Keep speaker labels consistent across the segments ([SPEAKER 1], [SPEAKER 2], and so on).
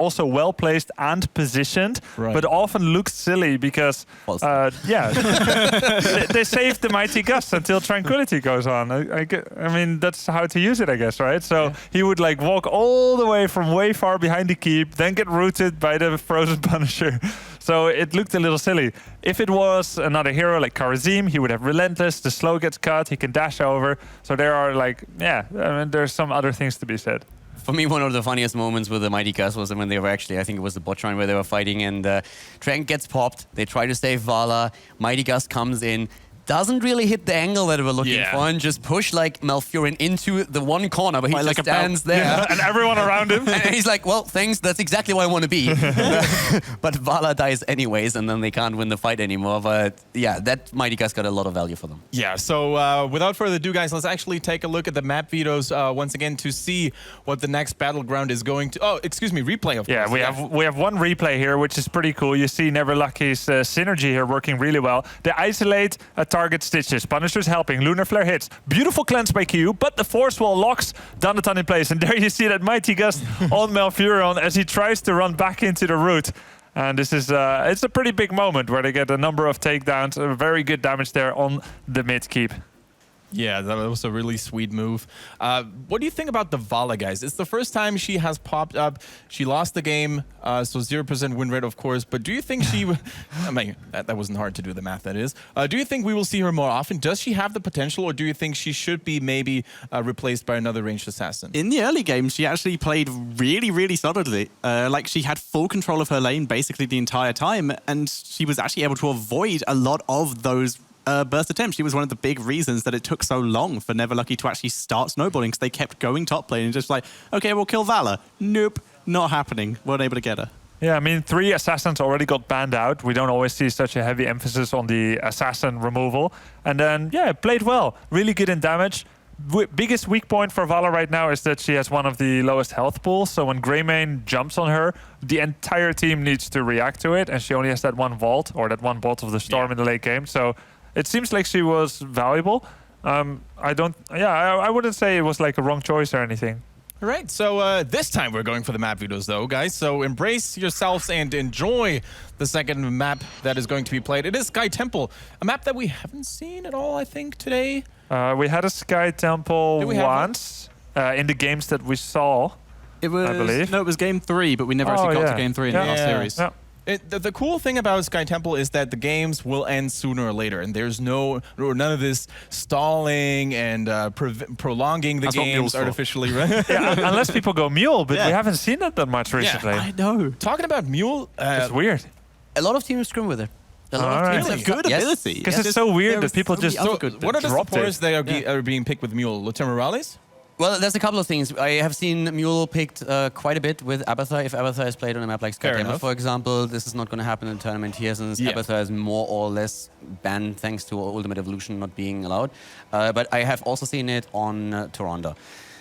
[SPEAKER 1] also well placed and positioned, but often looks silly because, they save the Mighty Gust until Tranquility goes on. I mean, that's how to use it, I guess, right? So he would like walk all the way from way far behind the keep, then get rooted by the Frozen Punisher. So it looked a little silly. If it was another hero like Karazim, he would have Relentless, the slow gets cut, he can dash over. So there are like, I mean, there's some other things to be said.
[SPEAKER 2] For me, one of the funniest moments with the Mighty Gust was when they were actually, I think it was the bot shrine where they were fighting, and Trank gets popped. They try to save Vala. Mighty Gust comes in, doesn't really hit the angle that we were looking for, and just push like Malfurion into the one corner, but he just stands there.
[SPEAKER 1] And everyone around him.
[SPEAKER 2] And he's like, well, thanks, that's exactly where I want to be. But Vala dies anyways, and then they can't win the fight anymore. But yeah, that Mighty Gust got a lot of value for them.
[SPEAKER 3] Yeah, so without further ado, guys, let's actually take a look at the map vetoes once again to see what the next battleground is going to... Oh, excuse me, replay, of course.
[SPEAKER 1] Yeah, we have one replay here, which is pretty cool. You see Never Lucky's synergy here working really well. They isolate a target Stitches. Punisher's helping. Lunar Flare hits. Beautiful cleanse by Q, but the Force Wall locks Donaton in place. And there you see that Mighty Gust on Malfurion as he tries to run back into the root. And this is it's a pretty big moment where they get a number of takedowns. Very good damage there on the mid keep.
[SPEAKER 3] Yeah, that was a really sweet move. What do you think about the Vala, guys? It's the first time she has popped up. She lost the game, so 0% win rate, of course. But do you think she... I mean, that wasn't hard to do the math, that is. Do you think we will see her more often? Does she have the potential, or do you think she should be maybe replaced by another ranged assassin?
[SPEAKER 4] In the early game, she actually played really, really solidly. Like, she had full control of her lane basically the entire time, and she was actually able to avoid a lot of those burst attempts. She was one of the big reasons that it took so long for Never Lucky to actually start snowballing, because they kept going top lane and just like, okay, we'll kill Vala. Nope, not happening. Weren't able to get her.
[SPEAKER 1] Yeah, I mean, 3 assassins already got banned out. We don't always see such a heavy emphasis on the assassin removal. And then, yeah, it played well. Really good in damage. Biggest weak point for Vala right now is that she has one of the lowest health pools. So when Greymane jumps on her, the entire team needs to react to it. And she only has that one vault, or that one Bolt of the Storm in the late game. So it seems like she was valuable. I wouldn't say it was like a wrong choice or anything.
[SPEAKER 3] All right, so this time we're going for the map vetoes, though, guys. So embrace yourselves and enjoy the second map that is going to be played. It is Sky Temple, a map that we haven't seen at all, I think, today.
[SPEAKER 1] We had a Sky Temple once in the games that we saw.
[SPEAKER 4] It was,
[SPEAKER 1] I believe.
[SPEAKER 4] No, it was game 3, but we never actually got to game 3 in the last series.
[SPEAKER 1] Yeah.
[SPEAKER 3] The cool thing about Sky Temple is that the games will end sooner or later, and there's none of this stalling and prolonging the games artificially. Right?
[SPEAKER 1] Unless people go Mule, but we haven't seen that much recently.
[SPEAKER 4] I know.
[SPEAKER 3] Talking about Mule,
[SPEAKER 1] it's weird.
[SPEAKER 2] A lot of teams scrim with it. A lot of teams have
[SPEAKER 4] good ability.
[SPEAKER 1] Because it's so weird that people just
[SPEAKER 3] what are the supporters that are being picked with Mule? Luther Morales?
[SPEAKER 2] Well, there's a couple of things. I have seen Mule picked quite a bit with Abathar. If Abathar is played on a map like Sky Temple, for example, this is not going to happen in the tournament here, since Abathar is more or less banned thanks to Ultimate Evolution not being allowed. But I have also seen it on Toronto.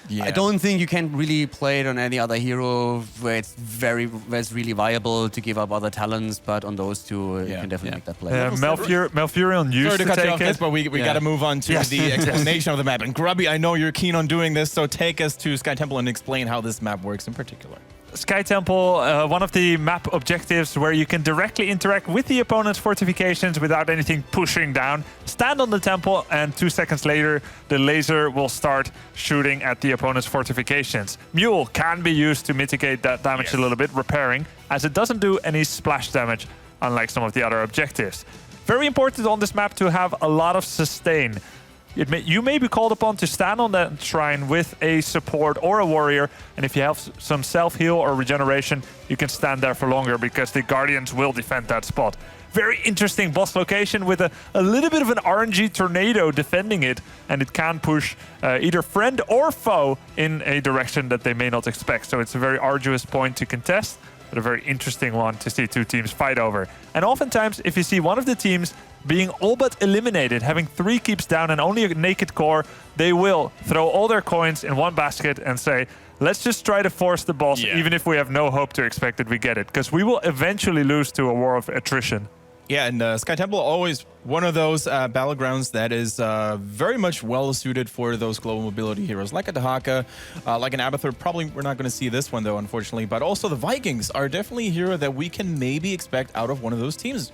[SPEAKER 2] Yeah. I don't think you can really play it on any other hero where it's really viable to give up other talents, but on those two, you can definitely make that play.
[SPEAKER 1] Malfurion used to take it.
[SPEAKER 3] But we got to move on to the explanation of the map. And Grubby, I know you're keen on doing this, so take us to Sky Temple and explain how this map works in particular.
[SPEAKER 1] Sky Temple, one of the map objectives where you can directly interact with the opponent's fortifications without anything pushing down. Stand on the temple, and 2 seconds later, the laser will start shooting at the opponent's fortifications. Mule can be used to mitigate that damage a little bit, repairing, as it doesn't do any splash damage, unlike some of the other objectives. Very important on this map to have a lot of sustain. You may be called upon to stand on that shrine with a support or a warrior, and if you have some self-heal or regeneration, you can stand there for longer because the Guardians will defend that spot. Very interesting boss location with a little bit of an RNG tornado defending it, and it can push either friend or foe in a direction that they may not expect. So it's a very arduous point to contest, but a very interesting one to see 2 teams fight over. And oftentimes, if you see one of the teams being all but eliminated, having 3 keeps down and only a naked core, they will throw all their coins in one basket and say, let's just try to force the boss, even if we have no hope to expect that we get it, because we will eventually lose to a war of attrition.
[SPEAKER 3] Yeah, and Sky Temple always one of those battlegrounds that is very much well suited for those global mobility heroes, like a Dahaka, like an Abathur. Probably we're not going to see this one though, unfortunately. But also the Vikings are definitely a hero that we can maybe expect out of one of those teams.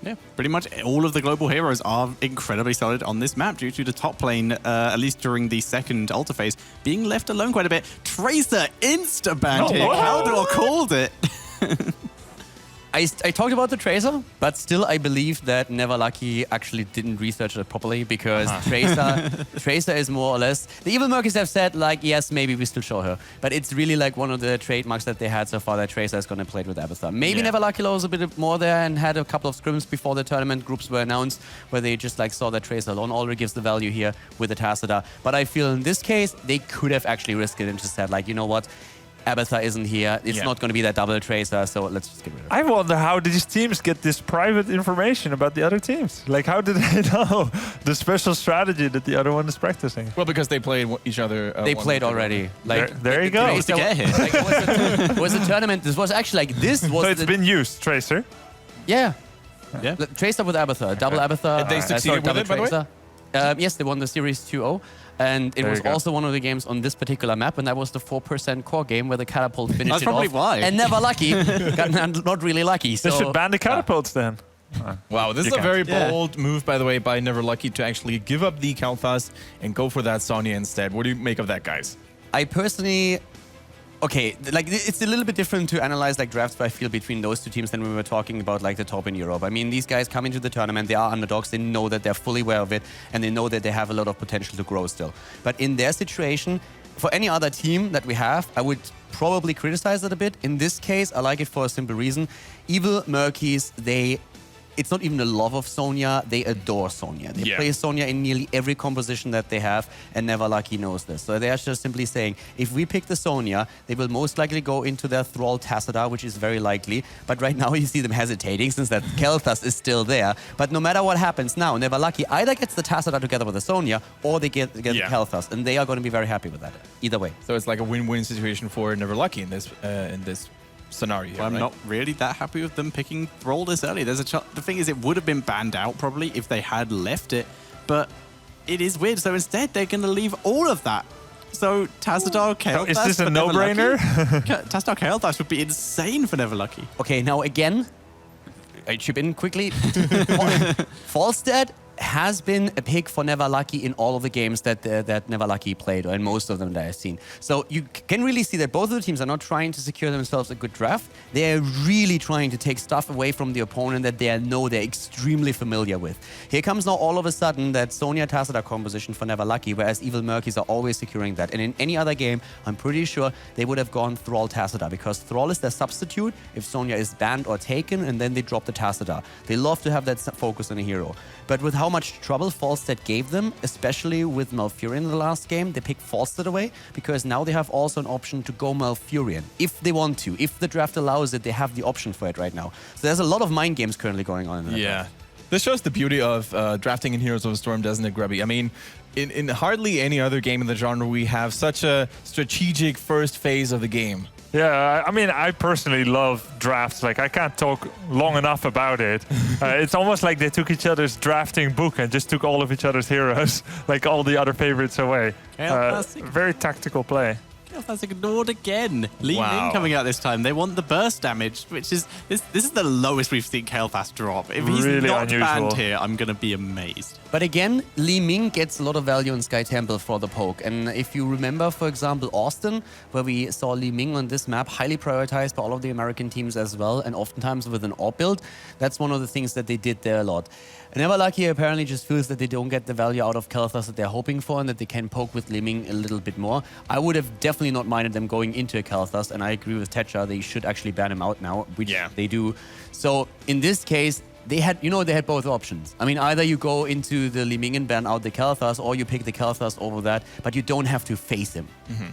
[SPEAKER 4] Yeah, pretty much all of the global heroes are incredibly solid on this map due to the top lane, at least during the second altar phase, being left alone quite a bit. Tracer insta-banned here. Haldor called it.
[SPEAKER 2] I talked about the Tracer, but still I believe that Never Lucky actually didn't research it properly because Tracer is more or less... The Evil Murkies have said, like, yes, maybe we still show her. But it's really like one of the trademarks that they had so far that Tracer is going to play with Abathur. Maybe Never Lucky was a bit more there and had a couple of scrims before the tournament groups were announced where they just like saw that Tracer alone already gives the value here with the Tassadar. But I feel in this case, they could have actually risked it and just said, like, you know what? Abathur isn't here. It's not going to be that double Tracer, so let's just get rid of it.
[SPEAKER 1] I wonder how these teams get this private information about the other teams. Like, how did they know the special strategy that the other one is practicing?
[SPEAKER 3] Well, because they played each other.
[SPEAKER 2] They played already. Like
[SPEAKER 1] there you go.
[SPEAKER 2] Tracer, like, it was a tournament. This was actually like this was.
[SPEAKER 1] So it's been used, Tracer.
[SPEAKER 2] Yeah. Tracer with Abathur, double Abathur.
[SPEAKER 3] And they succeeded with it, by the way?
[SPEAKER 2] Yes, they won the series 2-0. And it was also one of the games on this particular map, and that was the 4% core game where the catapult finished
[SPEAKER 4] That's
[SPEAKER 2] it
[SPEAKER 4] probably
[SPEAKER 2] off.
[SPEAKER 4] why.
[SPEAKER 2] And Never Lucky got not really lucky. So
[SPEAKER 1] They should ban the catapults then.
[SPEAKER 3] Wow, this is a very bold move, by the way, by Never Lucky to actually give up the Kalthas and go for that Sonya instead. What do you make of that, guys?
[SPEAKER 2] I personally... Okay, like it's a little bit different to analyze like drafts, I feel, between those two teams than we were talking about like the top in Europe. I mean, these guys come into the tournament, they are underdogs, they know that they're fully aware of it, and they know that they have a lot of potential to grow still. But in their situation, for any other team that we have, I would probably criticize it a bit. In this case, I like it for a simple reason. Evil Murkies, it's not even the love of Sonya, they adore Sonya. They play Sonya in nearly every composition that they have, and Never Lucky knows this. So they are just simply saying, if we pick the Sonya, they will most likely go into their Thrall Tassadar, which is very likely. But right now you see them hesitating since that Kel'Thas is still there. But no matter what happens now, Never Lucky either gets the Tassadar together with the Sonya, or they get the Kel'Thas, and they are going to be very happy with that, either way.
[SPEAKER 3] So it's like a win-win situation for Never Lucky in this scenario.
[SPEAKER 4] Well, I'm not really that happy with them picking Thrall this early. The thing is, it would have been banned out probably if they had left it, but it is weird. So instead, they're going to leave all of that. So Tassadar Kel'Thas.
[SPEAKER 1] Is this a no-brainer?
[SPEAKER 4] Tassadar Kel'Thas would be insane for Never Lucky.
[SPEAKER 2] Okay, now again, I chip in quickly. Falstad has been a pick for Never Lucky in all of the games that Never Lucky played, or in most of them that I've seen. So you can really see that both of the teams are not trying to secure themselves a good draft. They're really trying to take stuff away from the opponent that they're extremely familiar with. Here comes now all of a sudden that Sonya Tassadar composition for Never Lucky, whereas Evil Murkies are always securing that. And in any other game, I'm pretty sure they would have gone Thrall Tassadar, because Thrall is their substitute if Sonya is banned or taken, and then they drop the Tassadar. They love to have that focus on a hero. But with how much trouble Falstad gave them, especially with Malfurion in the last game, they picked Falstad away, because now they have also an option to go Malfurion if they want to. If the draft allows it, they have the option for it right now. So there's a lot of mind games currently going on in that draft.
[SPEAKER 3] This shows the beauty of drafting in Heroes of the Storm, doesn't it, Grubby? I mean, in hardly any other game in the genre, we have such a strategic first phase of the game.
[SPEAKER 1] Yeah, I mean, I personally love drafts. Like, I can't talk long enough about it. It's almost like they took each other's drafting book and just took all of each other's heroes, like all the other favorites away. Very tactical play.
[SPEAKER 4] That's ignored again. Li Ming coming out this time. They want the burst damage, which is this is the lowest we've seen Kel'Thas drop. If he's
[SPEAKER 1] really
[SPEAKER 4] not
[SPEAKER 1] unusual.
[SPEAKER 4] banned here, I'm gonna be amazed.
[SPEAKER 2] But again, Li Ming gets a lot of value in Sky Temple for the poke. And if you remember, for example, Austin, where we saw Li Ming on this map, highly prioritized by all of the American teams as well, and oftentimes with an AWP build, that's one of the things that they did there a lot. And Never Lucky apparently just feels that they don't get the value out of Kel'Thas that they're hoping for, and that they can poke with Li Ming a little bit more. I would have definitely not minded them going into a Kel'Thas, and I agree with Tetra, they should actually ban him out now, which they do. So in this case, they had both options. I mean, either you go into the Li Ming and ban out the Kel'Thas, or you pick the Kel'Thas over that, but you don't have to face him.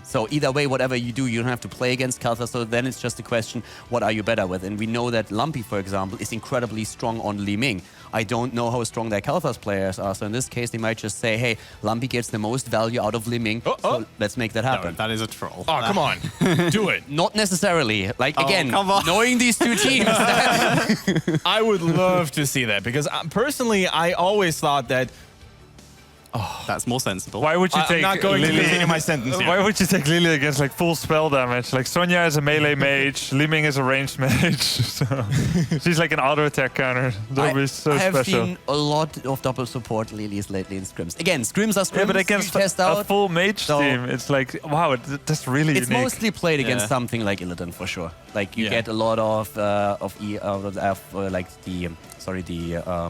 [SPEAKER 2] So either way, whatever you do, you don't have to play against Kalthar. So then it's just a question, what are you better with? And we know that Lumpy, for example, is incredibly strong on Li Ming. I don't know how strong their Kalthar's players are. So in this case, they might just say, hey, Lumpy gets the most value out of Li Ming. So let's make that happen.
[SPEAKER 4] No, that is a troll.
[SPEAKER 3] Oh, come on. Do it.
[SPEAKER 2] Not necessarily. Like, again, knowing these two teams.
[SPEAKER 3] I would love to see that because personally, I always thought that
[SPEAKER 4] That's more sensible.
[SPEAKER 1] Why would you take
[SPEAKER 3] I'm not going
[SPEAKER 1] Lily?
[SPEAKER 3] to continue my sentence here.
[SPEAKER 1] Why would you take Lily against like full spell damage? Like Sonya is a melee mage, Li Ming is a ranged mage. So she's like an auto attack counter. That would be so
[SPEAKER 2] I have
[SPEAKER 1] special.
[SPEAKER 2] seen a lot of double support Lilies lately in scrims. Again, scrims are scrims.
[SPEAKER 1] Yeah, but against
[SPEAKER 2] you test
[SPEAKER 1] a
[SPEAKER 2] out.
[SPEAKER 1] full mage team, it's like, wow, that's really
[SPEAKER 2] It's
[SPEAKER 1] unique.
[SPEAKER 2] mostly played against something like Illidan for sure. Like you get a lot of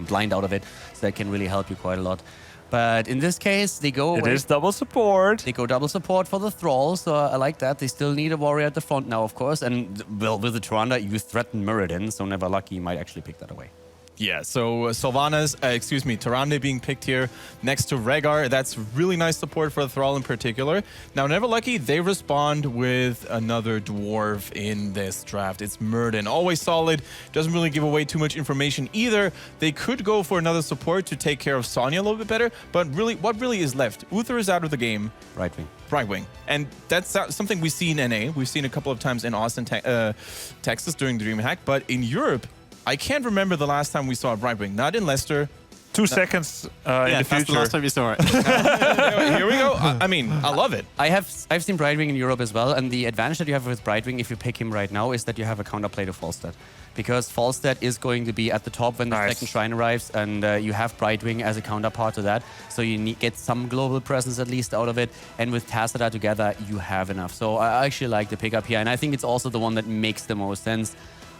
[SPEAKER 2] blind out of it, so that can really help you quite a lot. But in this case, they go.
[SPEAKER 1] It is double support.
[SPEAKER 2] They go double support for the Thrall, so I like that. They still need a warrior at the front now, of course. And well, with the Tyrande, you threaten Muradin, so Never Lucky might actually pick that away.
[SPEAKER 3] Yeah, so Tyrande being picked here next to Rhaegar. That's really nice support for the Thrall in particular. Now, Never Lucky, they respond with another dwarf in this draft. It's Muradin. Always solid. Doesn't really give away too much information either. They could go for another support to take care of Sonya a little bit better, but really, what really is left? Uther is out of the game.
[SPEAKER 2] Right wing.
[SPEAKER 3] Right wing. And that's something we see in NA. We've seen a couple of times in Austin, Texas during the DreamHack, but in Europe, I can't remember the last time we saw a right wing. Not in Leicester.
[SPEAKER 1] 2 seconds in the future.
[SPEAKER 4] That's the last time you saw it.
[SPEAKER 3] Here we go. I mean, I love it.
[SPEAKER 2] I've seen Brightwing in Europe as well, and the advantage that you have with Brightwing, if you pick him right now, is that you have a counterplay to Falstad. Because Falstad is going to be at the top when the second shrine arrives, and you have Brightwing as a counterpart to that. So you get some global presence at least out of it, and with Tassadar together, you have enough. So I actually like the pickup here, and I think it's also the one that makes the most sense.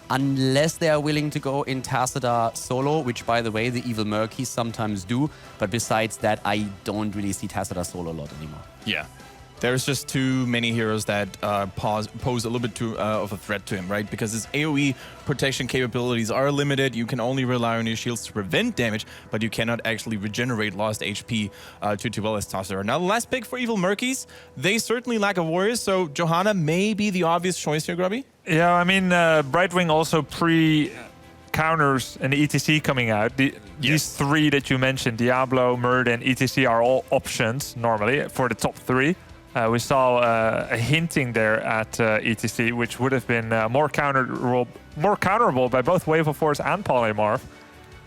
[SPEAKER 2] Unless they are willing to go in Tassadar solo, which, by the way, the evil Murkies sometimes do. But besides that, I don't really see Tassadar solo a lot anymore.
[SPEAKER 3] Yeah. There's just too many heroes that pose a little bit too of a threat to him, right? Because his AoE protection capabilities are limited. You can only rely on your shields to prevent damage, but you cannot actually regenerate lost HP too well as Tassadar. Now, the last pick for evil Murkies, they certainly lack a warrior, so Johanna may be the obvious choice here, Grubby.
[SPEAKER 1] Yeah, I mean, Brightwing also counters an ETC coming out. These three that you mentioned, Diablo, Muradin, ETC, are all options normally for the top three. We saw a hinting there at ETC, which would have been more counterable by both Wave of Force and Polymorph.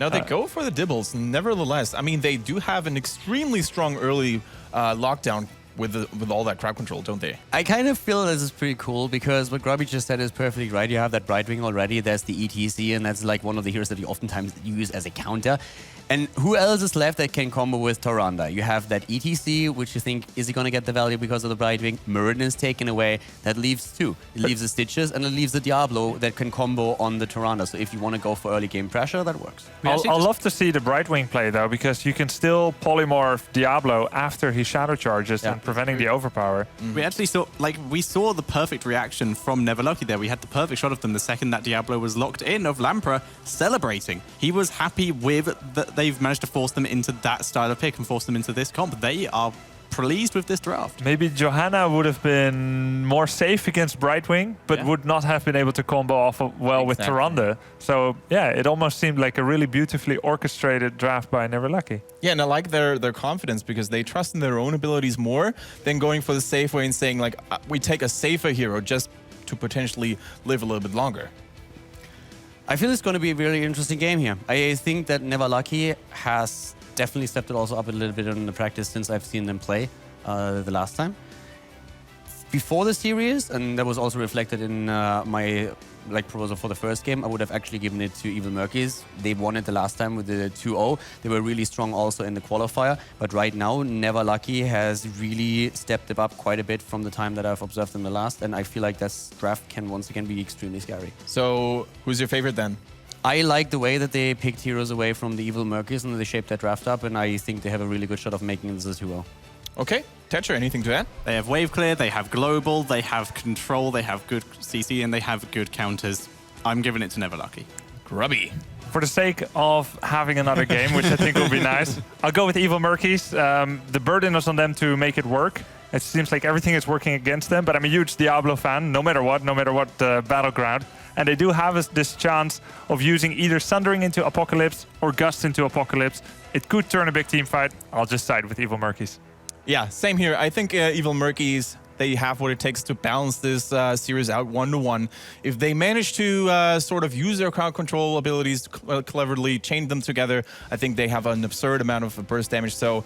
[SPEAKER 3] Now, they go for the dibbles, nevertheless. I mean, they do have an extremely strong early lockdown with all that crowd control, don't they?
[SPEAKER 2] I kind of feel this is pretty cool because what Grubby just said is perfectly right. You have that Brightwing already. There's the ETC, and that's like one of the heroes that you oftentimes use as a counter. And who else is left that can combo with Tyrande? You have that ETC, which you think, is he going to get the value because of the Brightwing? Muradin is taken away. That leaves two. It leaves the Stitches, and it leaves the Diablo that can combo on the Tyrande. So if you want to go for early game pressure, that works.
[SPEAKER 1] I'll love to see the Brightwing play, though, because you can still polymorph Diablo after he shadow charges and preventing the overpower.
[SPEAKER 4] We actually saw, we saw the perfect reaction from Never Lucky there. We had the perfect shot of them the second that Diablo was locked in, of Lamprey celebrating. He was happy with that they've managed to force them into that style of pick and force them into this comp. They are pleased with this draft.
[SPEAKER 1] Maybe Johanna would have been more safe against Brightwing, but would not have been able to combo off well with Tyrande. So yeah, it almost seemed like a really beautifully orchestrated draft by Never Lucky.
[SPEAKER 3] Yeah, and I like their confidence because they trust in their own abilities more than going for the safe way and saying like, we take a safer hero just to potentially live a little bit longer.
[SPEAKER 2] I feel it's going to be a really interesting game here. I think that Never Lucky has definitely stepped it also up a little bit in the practice since I've seen them play the last time. Before the series, and that was also reflected in my proposal for the first game, I would have actually given it to Evil Murkies. They won it the last time with the 2-0. They were really strong also in the qualifier. But right now, Never Lucky has really stepped it up quite a bit from the time that I've observed them the last. And I feel like this draft can once again be extremely scary.
[SPEAKER 3] So who's your favorite then?
[SPEAKER 2] I like the way that they picked heroes away from the Evil Murkies and they shaped that draft up. And I think they have a really good shot of making this a 2-0.
[SPEAKER 3] Okay. Tetcher, anything to add?
[SPEAKER 4] They have wave clear, they have global, they have control, they have good CC, and they have good counters. I'm giving it to Never Lucky.
[SPEAKER 3] Grubby.
[SPEAKER 1] For the sake of having another game, which I think will be nice, I'll go with Evil Murkies. The burden is on them to make it work. It seems like everything is working against them, but I'm a huge Diablo fan, no matter what battleground. And they do have this chance of using either Sundering into Apocalypse or Gust into Apocalypse. It could turn a big team fight. I'll just side with Evil Murkies.
[SPEAKER 3] Yeah, same here. I think Evil Murkies, they have what it takes to balance this series out 1-1. If they manage to sort of use their crowd control abilities cleverly, chain them together, I think they have an absurd amount of burst damage. So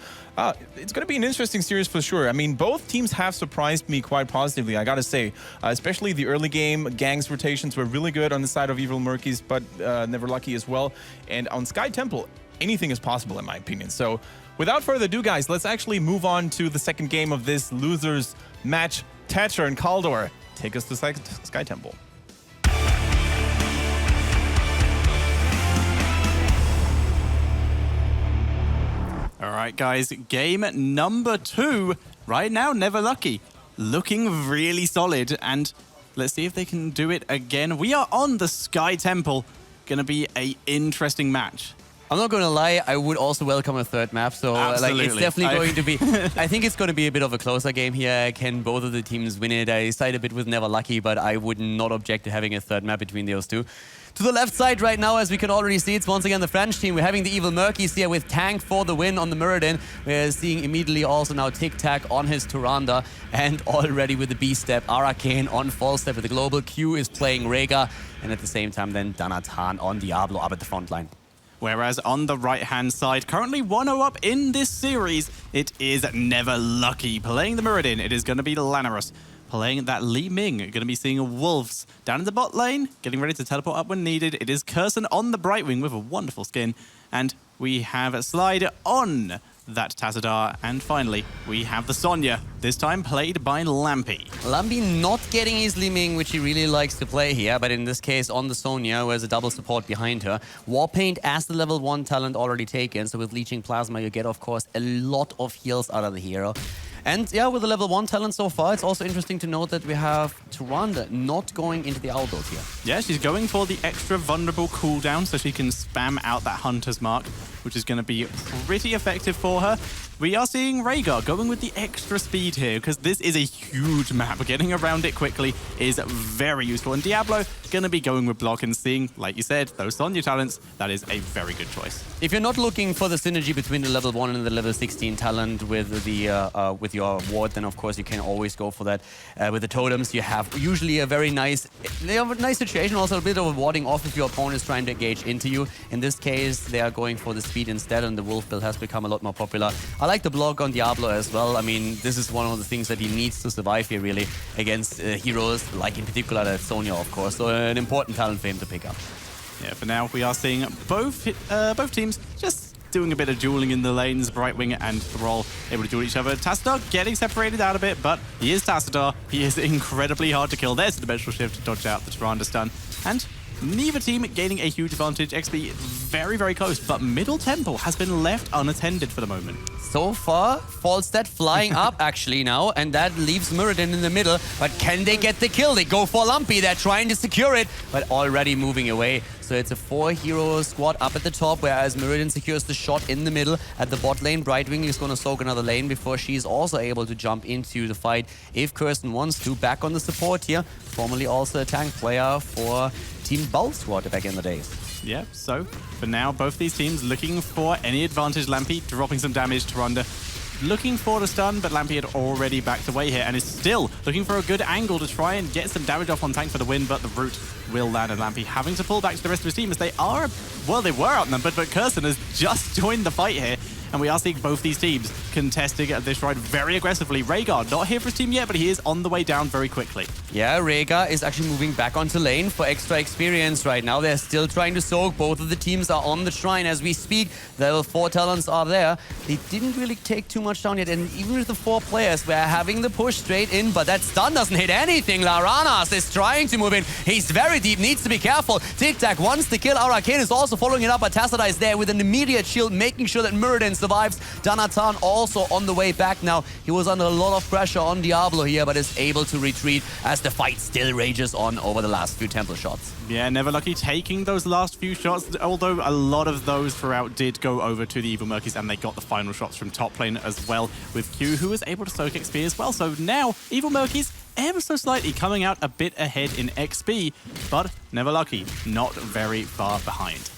[SPEAKER 3] it's going to be an interesting series for sure. I mean, both teams have surprised me quite positively, I got to say. Especially the early game gangs rotations were really good on the side of Evil Murkies, but never lucky as well. And on Sky Temple, anything is possible in my opinion. So without further ado, guys, let's actually move on to the second game of this losers match. Thatcher and Kaldor, take us to Sky Temple.
[SPEAKER 4] All right, guys, game number 2. Right now, Never Lucky. Looking really solid, and let's see if they can do it again. We are on the Sky Temple. Gonna be an interesting match.
[SPEAKER 2] I'm not going to lie, I would also welcome a third map. So like, it's definitely going to be... I think it's going to be a bit of a closer game here. Can both of the teams win it? I side a bit with Never Lucky, but I would not object to having a third map between those two. To the left side right now, as we can already see, it's once again the French team. We're having the Evil Murkies here with Tank for the win on the Muradin. We're seeing immediately also now Tic Tac on his Tyrande, and already with the B-step, Arcane on full step with the global. Q is playing Rega, and at the same time then Danatan on Diablo up at the front line.
[SPEAKER 4] Whereas on the right-hand side, currently 1-0 up in this series, it is Never Lucky playing the Muradin. It is going to be Lanarus playing that Li Ming. Going to be seeing Wolves down in the bot lane, getting ready to teleport up when needed. It is Curson on the Brightwing with a wonderful skin. And we have a Slide on that Tassadar. And finally, we have the Sonya, this time played by Lampy.
[SPEAKER 2] Lampy not getting his Li Ming, which he really likes to play here, but in this case on the Sonya, who has a double support behind her. Warpaint as the level 1 talent already taken, so with Leeching Plasma you get, of course, a lot of heals out of the hero. And yeah, with the level 1 talent so far, it's also interesting to note that we have Tyrande not going into the owl build here.
[SPEAKER 4] Yeah, she's going for the extra vulnerable cooldown so she can spam out that Hunter's Mark, which is going to be pretty effective for her. We are seeing Rhaegar going with the extra speed here because this is a huge map. Getting around it quickly is very useful. And Diablo going to be going with block and seeing, like you said, those Sonya talents. That is a very good choice.
[SPEAKER 2] If you're not looking for the synergy between the level 1 and the level 16 talent with the with your ward, then of course you can always go for that. With the totems, you have usually a very nice situation, also a bit of a warding off if your opponent is trying to engage into you. In this case, they are going for the speed instead, and the Wolf build has become a lot more popular. I like the block on Diablo as well. I mean, this is one of the things that he needs to survive here, really, against heroes, like in particular that Sonya, of course. So an important talent for him to pick up.
[SPEAKER 4] Yeah, for now, we are seeing both teams just doing a bit of dueling in the lanes. Brightwing and Thrall able to duel each other. Tassadar getting separated out a bit, but he is Tassadar. He is incredibly hard to kill. There's the Dimensional Shift to dodge out the Tyrande stun. And neither team gaining a huge advantage. XP very, very close, but Middle Temple has been left unattended for the moment.
[SPEAKER 2] So far, Falstad flying up actually now, and that leaves Muradin in the middle. But can they get the kill? They go for Lumpy. They're trying to secure it, but already moving away. So it's a 4-hero squad up at the top, whereas Muradin secures the shot in the middle. At the bot lane, Brightwing is going to soak another lane before she's also able to jump into the fight if Kirsten wants to. Back on the support here, formerly also a tank player for Team Bull Squad back in the days.
[SPEAKER 4] Yeah, so for now, both these teams looking for any advantage. Lampy dropping some damage to Tyrande, looking for the stun, but Lampy had already backed away here and is still looking for a good angle to try and get some damage off on tank for the win, but the root will land, and Lampy having to pull back to the rest of his team as they are, well, they were outnumbered, but Kirsten has just joined the fight here. And we are seeing both these teams contesting this ride very aggressively. Rhaegar not here for his team yet, but he is on the way down very quickly.
[SPEAKER 2] Yeah, Rhaegar is actually moving back onto lane for extra experience right now. They're still trying to soak. Both of the teams are on the shrine as we speak. The level 4 talents are there. They didn't really take too much down yet, and even with the 4 players, we're having the push straight in, but that stun doesn't hit anything. Laranas is trying to move in. He's very deep, needs to be careful. Tic Tac wants to kill. Arcane is also following it up, but Tassadar is there with an immediate shield, making sure that Muradin survives. Danatan also on the way back now. He was under a lot of pressure on Diablo here, but is able to retreat as the fight still rages on over the last few temple shots.
[SPEAKER 4] Yeah, Never Lucky taking those last few shots, although a lot of those throughout did go over to the Evil Murkies, and they got the final shots from top lane as well, with Q, who was able to soak XP as well. So now, Evil Murkies ever so slightly coming out a bit ahead in XP, but Never Lucky not very far behind.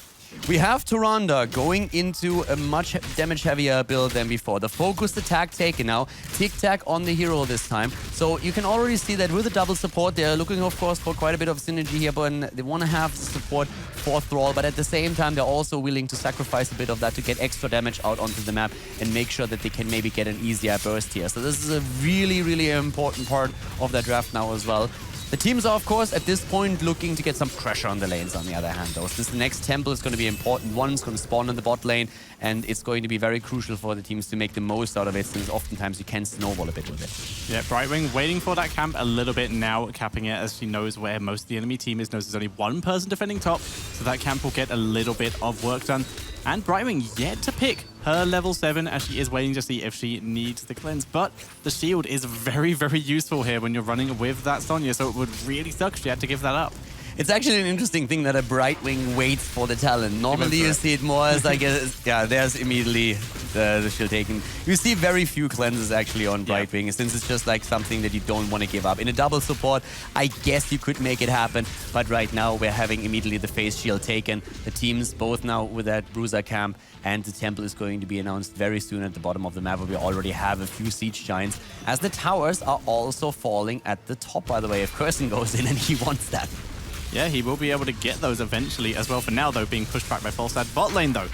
[SPEAKER 2] We have Tyrande going into a much damage-heavier build than before. The focused attack taken now. Tic-tac on the hero this time. So you can already see that with the double support, they're looking, of course, for quite a bit of synergy here, but they want to have support for Thrall, but at the same time, they're also willing to sacrifice a bit of that to get extra damage out onto the map and make sure that they can maybe get an easier burst here. So this is a really, really important part of their draft now as well. The teams are, of course, at this point looking to get some pressure on the lanes on the other hand, though. Since the next temple is going to be important one, it's going to spawn in the bot lane, and it's going to be very crucial for the teams to make the most out of it, since oftentimes you can snowball a bit with it.
[SPEAKER 4] Yeah, Brightwing waiting for that camp a little bit now, capping it as she knows where most of the enemy team is, knows there's only one person defending top, so that camp will get a little bit of work done. And Brightwing yet to pick her level 7 as she is waiting to see if she needs the cleanse. But the shield is very, very useful here when you're running with that Sonya, so it would really suck if she had to give that up.
[SPEAKER 2] It's actually an interesting thing that a Brightwing waits for the talent. Normally you see it more as like, yeah, there's immediately the shield taken. You see very few cleanses actually on Brightwing, since it's just like something that you don't want to give up. In a double support, I guess you could make it happen, but right now we're having immediately the face shield taken. The teams both now with that Bruiser camp, and the temple is going to be announced very soon at the bottom of the map, where we already have a few siege giants, as the towers are also falling at the top, by the way, if Curson goes in and he wants that.
[SPEAKER 4] Yeah, he will be able to get those eventually as well. For now, though, being pushed back by Falstad. Bot lane, though,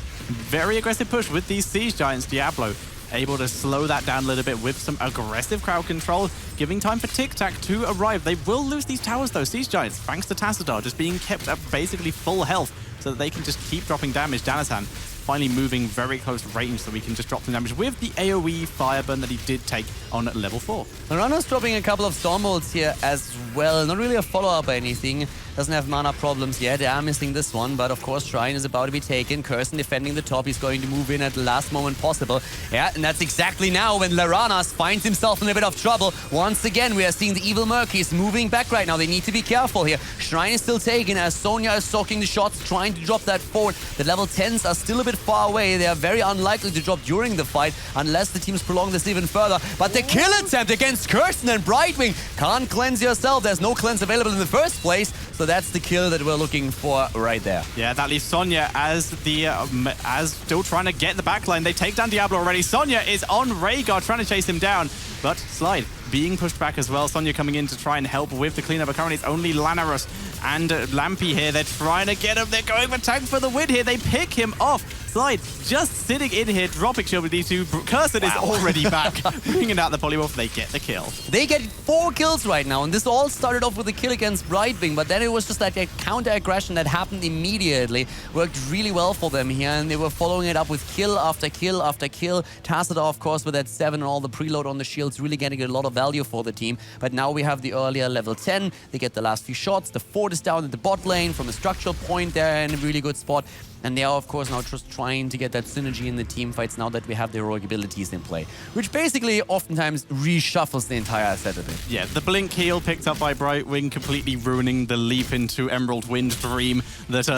[SPEAKER 4] very aggressive push with these Siege Giants. Diablo able to slow that down a little bit with some aggressive crowd control, giving time for Tic-Tac to arrive. They will lose these towers, though, Siege Giants, thanks to Tassadar just being kept at basically full health so that they can just keep dropping damage. Danatan finally moving very close range so we can just drop some damage with the AoE Fireburn that he did take on level 4.
[SPEAKER 2] Runner's dropping a couple of Stormbolts here as well. Not really a follow-up or anything. Doesn't have mana problems yet. They are missing this one, but of course Shrine is about to be taken. Curson defending the top. He's going to move in at the last moment possible. Yeah, and that's exactly now when Laranas finds himself in a bit of trouble. Once again, we are seeing the Evil Murkies moving back right now. They need to be careful here. Shrine is still taken as Sonya is soaking the shots, trying to drop that forward. The level 10s are still a bit far away. They are very unlikely to drop during the fight unless the teams prolong this even further. But the kill attempt against Curson and Brightwing. Can't cleanse yourself. There's no cleanse available in the first place. So that's the kill that we're looking for right there.
[SPEAKER 4] Yeah, that leaves Sonya as still trying to get the backline. They take down Diablo already. Sonya is on Rhaegar trying to chase him down, but Slide being pushed back as well. Sonya coming in to try and help with the cleanup. But currently it's only Lanarus and Lampy here. They're trying to get him. They're going for tank for the win here. They pick him off. Slide just sitting in here, dropping shield with D2. Cursed is already back, bringing out the polymorph. They get the kill.
[SPEAKER 2] They get 4 kills right now, and this all started off with a kill against Brightwing, but then it was just like a counter-aggression that happened immediately. Worked really well for them here, and they were following it up with kill after kill after kill. Tassadar, of course, with that 7 and all the preload on the shields, really getting a lot of value for the team. But now we have the earlier level 10. They get the last few shots. The fort is down at the bot lane from a structural point there in a really good spot. And they are, of course, now just trying to get that synergy in the team fights now that we have the heroic abilities in play, which basically oftentimes reshuffles the entire set of it.
[SPEAKER 4] Yeah, the Blink heal picked up by Brightwing, completely ruining the leap into Emerald Wind dream that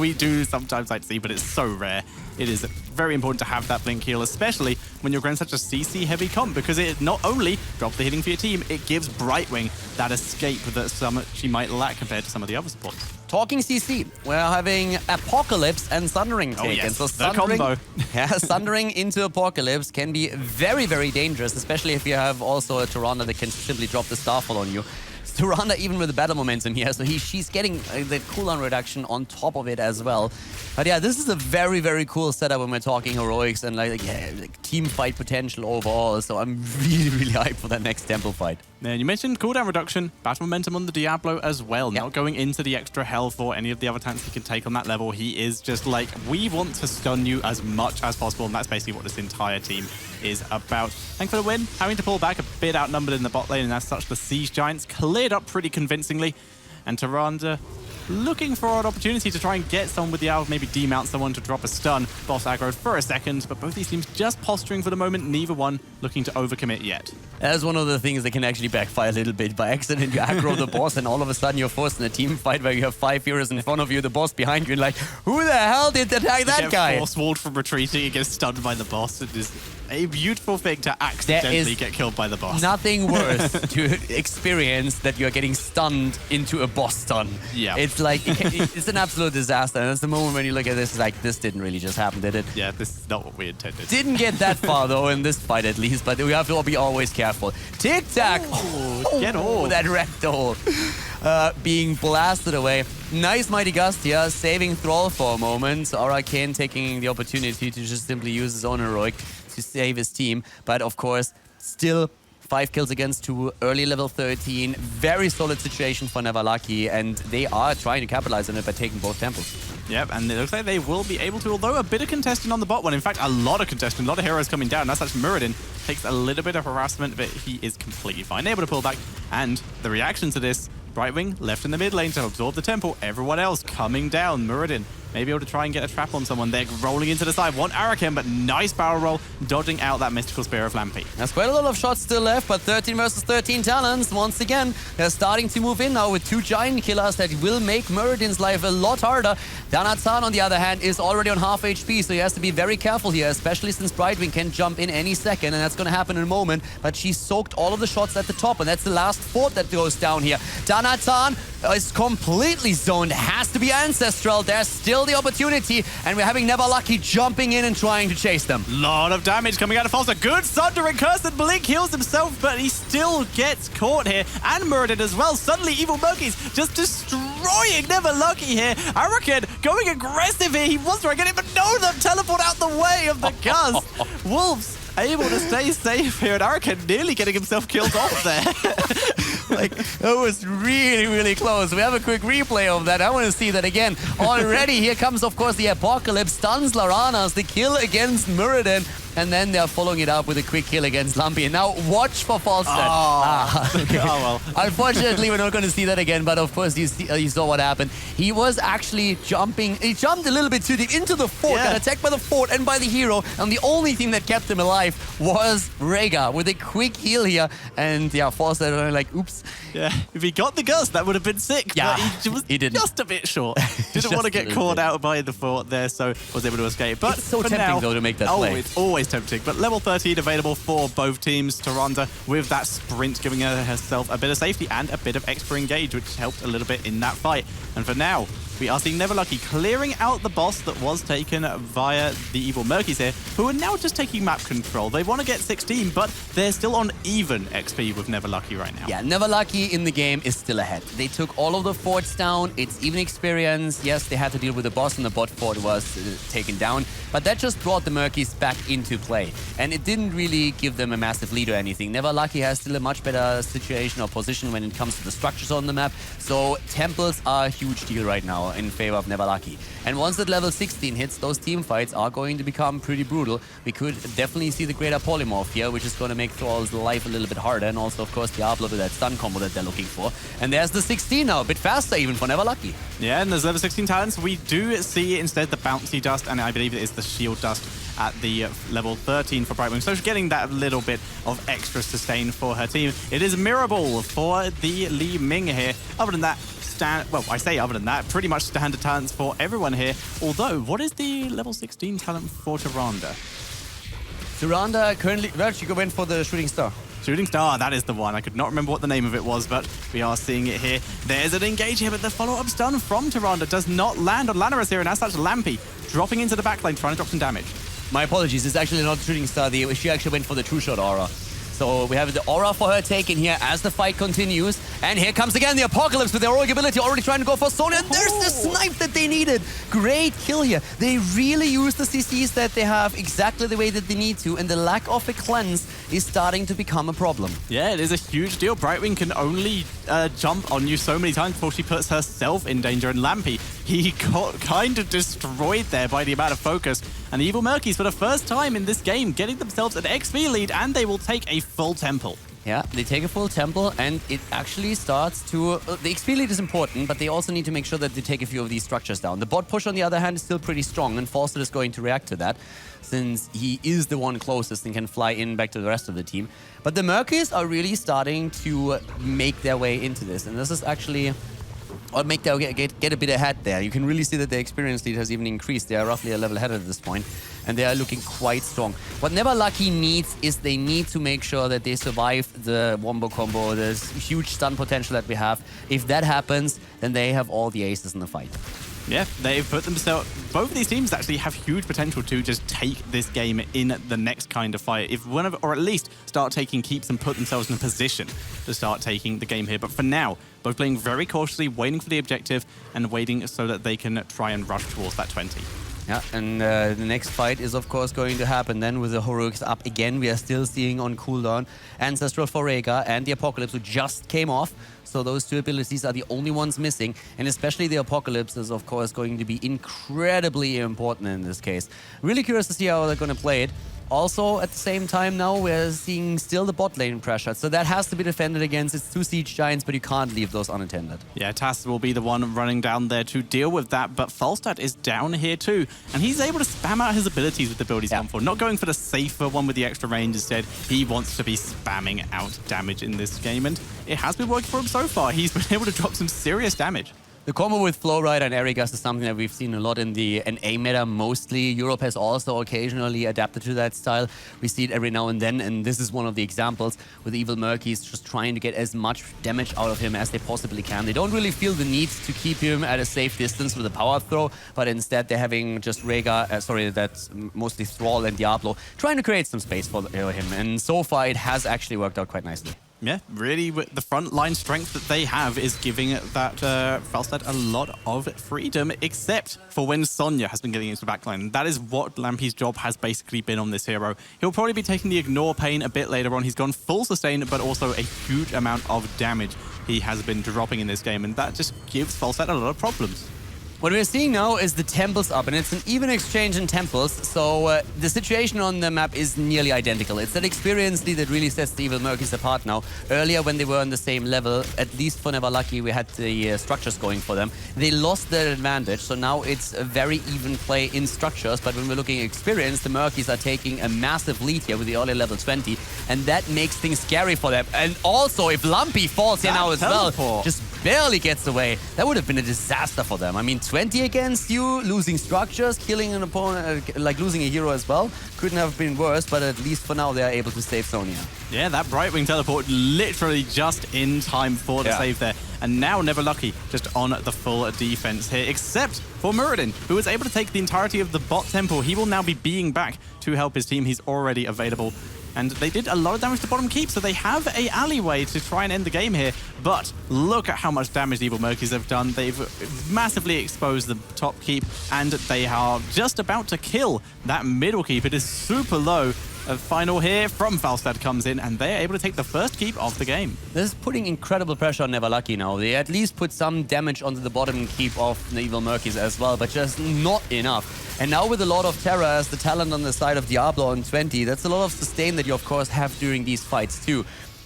[SPEAKER 4] we do sometimes like to see, but it's so rare. It is very important to have that Blink heal, especially when you're going such a CC heavy comp, because it not only drops the hitting for your team, it gives Brightwing that escape that she might lack compared to some of the other supports.
[SPEAKER 2] Talking CC, we're having Apocalypse and Sundering taken.
[SPEAKER 4] Yes,
[SPEAKER 2] so
[SPEAKER 4] the combo.
[SPEAKER 2] Yeah, Sundering into Apocalypse can be very, very dangerous, especially if you have also a Tyrande that can simply drop the Starfall on you. Tyrande even with the battle momentum here, so she's getting the cooldown reduction on top of it as well. But yeah, this is a very, very cool setup when we're talking heroics and like team fight potential overall. So I'm really, really hyped for that next temple fight.
[SPEAKER 4] And you mentioned cooldown reduction, battle momentum on the Diablo as well. Yep. Not going into the extra health or any of the other tanks he can take on that level. He is just like, we want to stun you as much as possible, and that's basically what this entire team is about. Thanks for the win. Having to pull back a bit outnumbered in the bot lane, and as such, the Siege Giants cleared up pretty convincingly. And Tyrande looking for an opportunity to try and get someone with the Alv, maybe demount someone to drop a stun. Boss aggroed for a second, but both these teams just posturing for the moment, neither one looking to overcommit yet.
[SPEAKER 2] That's one of the things that can actually backfire a little bit. By accident, you aggro the boss, and all of a sudden you're forced in a team fight where you have 5 heroes in front of you, the boss behind you, and like, who the hell did attack that guy?
[SPEAKER 4] Force walled from retreating and gets stunned by the boss. It is a beautiful thing to accidentally get killed by the boss.
[SPEAKER 2] Nothing worse to experience that you're getting stunned into a boss stun.
[SPEAKER 4] Yeah.
[SPEAKER 2] It's like, it's an absolute disaster. And that's the moment when you look at this, it's like, this didn't really just happen, did it?
[SPEAKER 4] Yeah, this is not what we intended.
[SPEAKER 2] Didn't get that far, though, in this fight at least, but we have to be always careful. Tic-tac!
[SPEAKER 4] Get all.
[SPEAKER 2] That ragdoll being blasted away. Nice Mighty Gust here, saving Thrall for a moment. Aura Kane taking the opportunity to just simply use his own heroic to save his team. But of course, still 5 kills against 2, early level 13. Very solid situation for Never Lucky, and they are trying to capitalize on it by taking both temples.
[SPEAKER 4] Yep, and it looks like they will be able to, although a bit of contesting on the bot one. In fact, a lot of contesting, a lot of heroes coming down. That's actually Muradin. Takes a little bit of harassment, but he is completely fine. Able to pull back, and the reaction to this, Brightwing left in the mid lane to absorb the temple. Everyone else coming down. Muradin maybe able to try and get a trap on someone. They're rolling into the side. Want Araken, but nice barrel roll, dodging out that Mystical Spear of Lampy.
[SPEAKER 2] There's quite a lot of shots still left, but 13 versus 13 talents. Once again, they're starting to move in now with 2 giant killers that will make Muradin's life a lot harder. Danatan, on the other hand, is already on half HP, so he has to be very careful here, especially since Brightwing can jump in any second, and that's going to happen in a moment. But she soaked all of the shots at the top, and that's the last fort that goes down here. Danatan is completely zoned. Has to be Ancestral. There's still the opportunity, and we're having Never Lucky jumping in and trying to chase them.
[SPEAKER 4] Lot of damage coming out of Falsa. Good Sundering Curse, and Blink heals himself, but he still gets caught here, and murdered as well. Suddenly, Evil Murkies just destroying Never Lucky here. Araken going aggressive here. He was trying to get it, but no, them teleport out the way of the Gust. Wolves able to stay safe here, and Araken nearly getting himself killed off there.
[SPEAKER 2] Like, that was really, really close. We have a quick replay of that. I want to see that again. Already, here comes, of course, the Apocalypse. Stuns Laranas, the kill against Muradin. And then they're following it up with a quick kill against Lumpy. And now watch for Falstad.
[SPEAKER 4] Okay. Oh, well.
[SPEAKER 2] Unfortunately, we're not going to see that again. But of course, you saw what happened. He was actually jumping. He jumped a little bit too deep into the fort. Got attacked by the fort and by the hero. And the only thing that kept him alive was Rhaegar with a quick heal here. And yeah, Falstad only like, oops.
[SPEAKER 4] Yeah, if he got the Gust, that would have been sick.
[SPEAKER 2] Yeah,
[SPEAKER 4] but
[SPEAKER 2] he didn't.
[SPEAKER 4] Just a bit short. Didn't want to get caught out by the fort there, so was able to escape. But
[SPEAKER 2] it's so
[SPEAKER 4] for
[SPEAKER 2] tempting,
[SPEAKER 4] now,
[SPEAKER 2] though, to make that play.
[SPEAKER 4] It's always tempting. But level 13 available for both teams. Tyrande with that sprint, giving herself a bit of safety and a bit of extra engage, which helped a little bit in that fight. And for now, we are seeing Never Lucky clearing out the boss that was taken via the Evil Murkies here, who are now just taking map control. They want to get 16, but they're still on even XP with Never Lucky right now.
[SPEAKER 2] Yeah, Never Lucky in the game is still ahead. They took all of the forts down. It's even experience. Yes, they had to deal with the boss and the bot fort was taken down, but that just brought the Murkies back into play. And it didn't really give them a massive lead or anything. Never Lucky has still a much better situation or position when it comes to the structures on the map. So temples are a huge deal right now in favor of Never Lucky. And once that level 16 hits, those team fights are going to become pretty brutal. We could definitely see the greater polymorph here, which is going to make Thrall's life a little bit harder. And also, of course, Diablo with that stun combo that they're looking for. And there's the 16 now, a bit faster even for Never Lucky.
[SPEAKER 4] Yeah, and there's level 16 talents. We do see instead the bouncy dust, and I believe it is the shield dust at the level 13 for Brightwing. So she's getting that little bit of extra sustain for her team. It is Mirror Ball for the Li Ming here. Other than that, well, I say other than that, pretty much standard talents for everyone here. Although, what is the level 16 talent for Tyrande?
[SPEAKER 2] Tyrande currently, well, she went for the Shooting Star.
[SPEAKER 4] Shooting Star, that is the one. I could not remember what the name of it was, but we are seeing it here. There's an engage here, but the follow-up stun from Tyrande does not land on Lanaris here, and as such, Lampy dropping into the backline, trying to drop some damage.
[SPEAKER 2] My apologies, it's actually not Shooting Star. She actually went for the two-shot aura. So we have the aura for her taken here as the fight continues. And here comes again the Apocalypse with their heroic ability, already trying to go for Sonya. And there's the snipe that they needed. Great kill here. They really use the CCs that they have exactly the way that they need to. And the lack of a cleanse is starting to become a problem.
[SPEAKER 4] Yeah, it is a huge deal. Brightwing can only jump on you so many times before she puts herself in danger. And Lampy, he got kind of destroyed there by the amount of focus. And the Evil Murkies, for the first time in this game, getting themselves an XP lead, and they will take a full temple.
[SPEAKER 2] Yeah, they take a full temple, and it actually starts to... the XP lead is important, but they also need to make sure that they take a few of these structures down. The bot push, on the other hand, is still pretty strong, and Fawcett is going to react to that, since he is the one closest and can fly in back to the rest of the team. But the Murkies are really starting to make their way into this, and this is actually... or make their get a bit ahead there. You can really see that their experience lead has even increased. They are roughly a level ahead at this point, and they are looking quite strong. What Never Lucky needs is they need to make sure that they survive the wombo combo, this huge stun potential that we have. If that happens, then they have all the aces in the fight.
[SPEAKER 4] Yeah, they've put themselves... both of these teams actually have huge potential to just take this game in the next kind of fight. If one of, or at least start taking keeps and put themselves in a position to start taking the game here. But for now, both playing very cautiously, waiting for the objective and waiting so that they can try and rush towards that 20.
[SPEAKER 2] Yeah, and the next fight is, of course, going to happen then with the Heroics up again. We are still seeing on cooldown Ancestral for Rhaegar and the Apocalypse, who just came off. So those two abilities are the only ones missing. And especially the Apocalypse is, of course, going to be incredibly important in this case. Really curious to see how they're going to play it. Also, at the same time now, we're seeing still the bot lane pressure. So that has to be defended against. It's 2 Siege Giants, but you can't leave those unattended.
[SPEAKER 4] Yeah, Tass will be the one running down there to deal with that, but Falstad is down here too. And he's able to spam out his abilities with the build he's gone for. Not going for the safer one with the extra range instead. He wants to be spamming out damage in this game, and it has been working for him so far. He's been able to drop some serious damage.
[SPEAKER 2] The combo with Flowrider and Erigas is something that we've seen a lot in the NA meta mostly. Europe has also occasionally adapted to that style. We see it every now and then, and this is one of the examples with Evil Murkies just trying to get as much damage out of him as they possibly can. They don't really feel the need to keep him at a safe distance with a power throw, but instead they're having just Rhaegar, that's mostly Thrall and Diablo, trying to create some space for him. And so far it has actually worked out quite nicely.
[SPEAKER 4] Yeah, really, the front line strength that they have is giving that Falstad a lot of freedom, except for when Sonya has been getting into the backline. That is what Lampy's job has basically been on this hero. He'll probably be taking the ignore pain a bit later on. He's gone full sustain, but also a huge amount of damage he has been dropping in this game, and that just gives Falstad a lot of problems.
[SPEAKER 2] What we're seeing now is the temples up, and it's an even exchange in temples, so the situation on the map is nearly identical. It's that experience lead that really sets the Evil Murkies apart now. Earlier, when they were on the same level, at least for Never Lucky, we had the structures going for them. They lost their advantage, so now it's a very even play in structures, but when we're looking at experience, the Murkies are taking a massive lead here with the early level 20, and that makes things scary for them. And also, if Lumpy falls here now as well, just barely gets away, that would have been a disaster for them. I mean, 20 against you, losing structures, killing an opponent, like losing a hero as well. Couldn't have been worse, but at least for now they are able to save Sonya.
[SPEAKER 4] Yeah, that Brightwing teleport literally just in time for the save there. And now Never Lucky just on the full defense here, except for Muradin, who was able to take the entirety of the bot temple. He will now be being back to help his team. He's already available. And they did a lot of damage to bottom keep, so they have a alleyway to try and end the game here. But look at how much damage the Evil Murkies have done. They've massively exposed the top keep, and they are just about to kill that middle keep. It is super low. A final here from Falstad comes in, and they're able to take the first keep of the game.
[SPEAKER 2] This is putting incredible pressure on Never Lucky now. They at least put some damage onto the bottom keep of the Evil Murkies as well, but just not enough. And now with a lot of Terror as the talent on the side of Diablo on 20, that's a lot of sustain that you of course have during these fights too.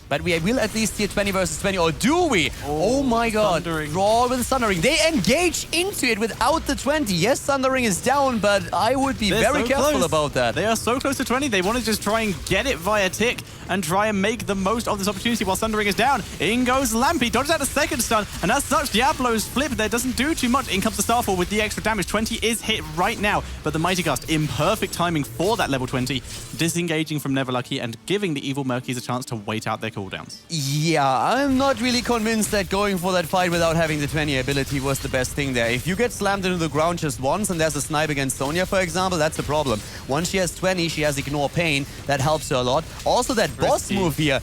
[SPEAKER 2] But we will at least see a 20 versus 20, or do we? Oh my god. Draw with Thundering. They engage into it without the 20. Yes, Thundering is down, but I would be very careful about that.
[SPEAKER 4] They are so close to 20. They want to just try and get it via tick and try and make the most of this opportunity while Thundering is down. In goes Lampy, dodges out a second stun, and as such, Diablo's flip there doesn't do too much. In comes the Starfall with the extra damage. 20 is hit right now, but the Mighty Gust in perfect timing for that level 20, disengaging from Never Lucky and giving the Evil Murkies a chance to wait out their cooldowns.
[SPEAKER 2] Yeah, I'm not really convinced that going for that fight without having the 20 ability was the best thing there. If you get slammed into the ground just once and there's a snipe against Sonya, for example, that's the problem. Once she has 20, she has Ignore Pain. That helps her a lot. Also, that boss move here.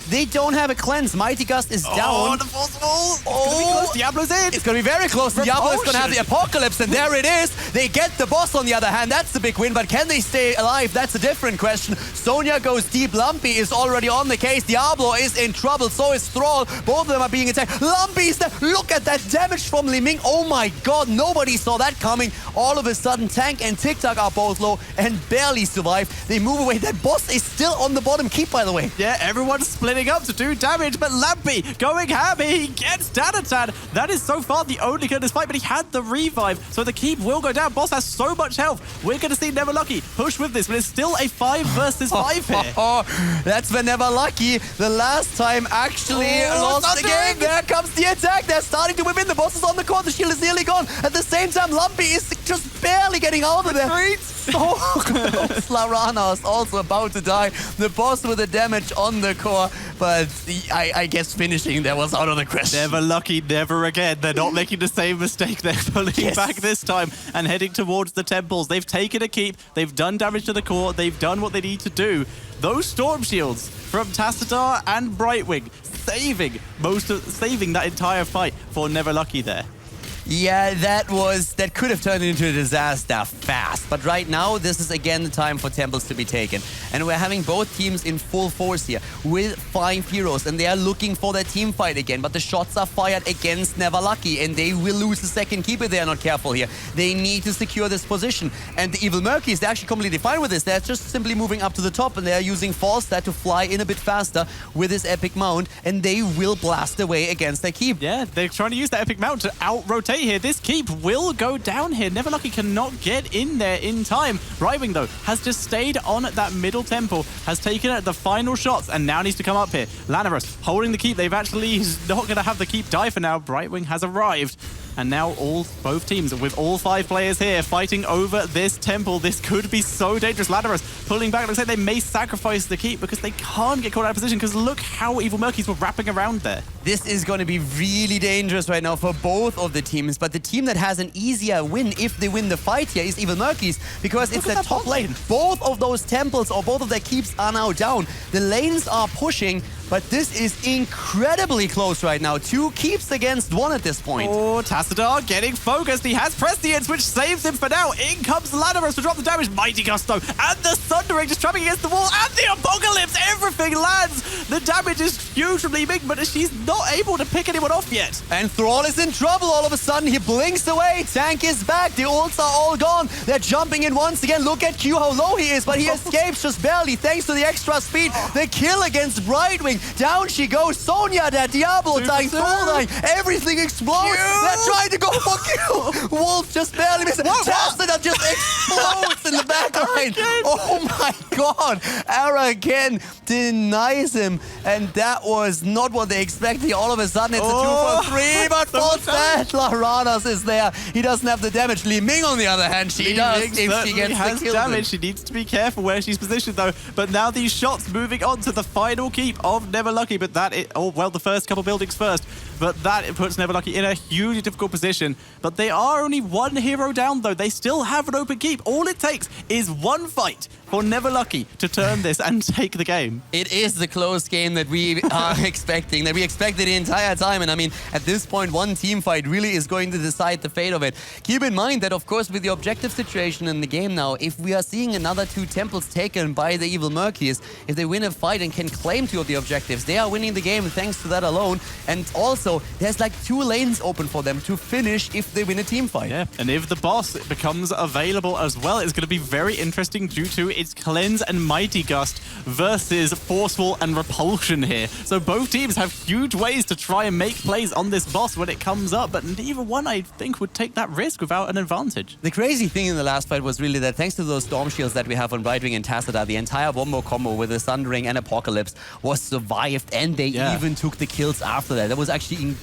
[SPEAKER 2] They don't have a cleanse. Mighty Gust is down.
[SPEAKER 4] Oh, the force wall! It's gonna be close. Diablo's in!
[SPEAKER 2] It's gonna be very close. Diablo is gonna have the Apocalypse, and there it is. They get the boss on the other hand. That's the big win, but can they stay alive? That's a different question. Sonya goes deep. Lumpy is already on the case. Diablo is in trouble. So is Thrall. Both of them are being attacked. Lumpy is there. Look at that damage from Li Ming. Oh my god, nobody saw that coming. All of a sudden, Tank and TikTok are both low and barely survive. They move away. That boss is still on the bottom keep, by the way.
[SPEAKER 4] Yeah, everyone's split splitting up to do damage, but Lampy going ham. He gets Danatan. That is so far the only kill in this fight, but he had the revive, so the keep will go down. Boss has so much health. We're going to see Never Lucky push with this, but it's still a 5 versus 5 here.
[SPEAKER 2] That's when Never Lucky, the last time, actually lost the game. There comes the attack. They're starting to whip in. The boss is on the court. The shield is nearly gone. At the same time, Lumpy is just barely getting out of there. So close. Larana is also about to die. The boss with the damage on the core, but I guess finishing there was out of the question.
[SPEAKER 4] Never Lucky, never again. They're not making the same mistake. They're pulling back this time and heading towards the temples. They've taken a keep. They've done damage to the core. They've done what they need to do. Those storm shields from Tassadar and Brightwing saving that entire fight for Never Lucky there.
[SPEAKER 2] Yeah, that could have turned into a disaster fast. But right now, this is again the time for temples to be taken. And we're having both teams in full force here with 5 heroes. And they are looking for their team fight again. But the shots are fired against Never Lucky. And they will lose the second keep if they are not careful here. They need to secure this position. And the Evil Murkies, they're actually completely fine with this. They're just simply moving up to the top. And they are using False Stat to fly in a bit faster with this Epic Mount. And they will blast away against their keep.
[SPEAKER 4] Yeah, they're trying to use that Epic Mount to out-rotate here. This keep will go down here. Never Lucky cannot get in there in time. Brightwing, though, has just stayed on at that middle temple, has taken the final shots, and now needs to come up here. Lanarus holding the keep. They've actually not going to have the keep die for now. Brightwing has arrived. And now both teams, with all 5 players here, fighting over this temple. This could be so dangerous. Lanarus pulling back. Looks like they may sacrifice the keep because they can't get caught out of position, because look how Evil Murkies were wrapping around there.
[SPEAKER 2] This is going to be really dangerous right now for both of the teams. But the team that has an easier win if they win the fight here is Evil Murkies, because it's the top lane. Both of those temples or both of their keeps are now down. The lanes are pushing, but this is incredibly close right now. 2 keeps against 1 at this point.
[SPEAKER 4] Oh, Tassadar getting focused. He has Prescience, which saves him for now. In comes Lanarus to drop the damage. Mighty Gusto and the Thundering just trapping against the wall, and the Apocalypse. Everything lands. The damage is huge from Li Ming, but she's not able to pick anyone off yet.
[SPEAKER 2] And Thrall is in trouble all of a sudden. He blinks away. Tank is back. The ults are all gone. They're jumping in once again. Look at Q, how low he is, but he escapes just barely thanks to the extra speed. The kill against Brightwing. Down she goes. Sonya, that Diablo dying, Thrall dying. Everything explodes. They're trying to go for kill. Wolf just barely misses. Tassadar just explodes in the back line. Oh my god. Ara again denies him. And that was not what they expected. All of a sudden it's a 2 for 3, but False Stat. Laranas is there. He doesn't have the damage. Li Ming, on the other hand, she does. If she gets the kill.
[SPEAKER 4] Damage. She needs to be careful where she's positioned, though. But now these shots moving on to the final keep of Never Lucky. But the first couple buildings first. But that puts Never Lucky in a hugely difficult position. But they are only 1 hero down, though. They still have an open keep. All it takes is 1 fight for Never Lucky to turn this and take the game.
[SPEAKER 2] It is the close game that we are expecting, that we expected the entire time. And I mean, at this point, 1 team fight really is going to decide the fate of it. Keep in mind that, of course, with the objective situation in the game now, if we are seeing another 2 temples taken by the Evil Murkies, if they win a fight and can claim 2 of the objectives, they are winning the game thanks to that alone. And also, there's like 2 lanes open for them to finish if they win a team fight.
[SPEAKER 4] Yeah, and if the boss becomes available as well, it's going to be very interesting due to its Cleanse and Mighty Gust versus Forceful and Repulsion here. So both teams have huge ways to try and make plays on this boss when it comes up, but neither one, I think, would take that risk without an advantage.
[SPEAKER 2] The crazy thing in the last fight was really that thanks to those Storm Shields that we have on Brightwing and Tassadar, the entire Wombo combo with the Thundering and Apocalypse was survived, and they even took the kills after that. That was actually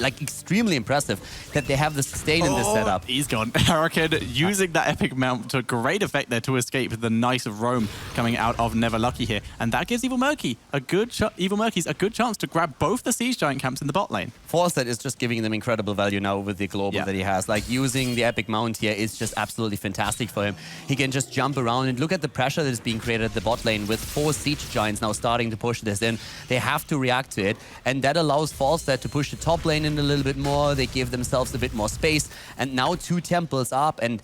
[SPEAKER 2] extremely impressive that they have the sustain in this setup.
[SPEAKER 4] He's gone. Hurricane using that Epic Mount to great effect there to escape the Knight of Rome coming out of Never Lucky here. And that gives Evil Murkies a good chance to grab both the Siege Giant camps in the bot lane.
[SPEAKER 2] False Stat is just giving them incredible value now with the global that he has. Like, using the Epic Mount here is just absolutely fantastic for him. He can just jump around and look at the pressure that is being created at the bot lane with 4 Siege Giants now starting to push this in. They have to react to it, and that allows False Stat to push the top lane in a little bit more. They give themselves a bit more space, and now 2 temples up, and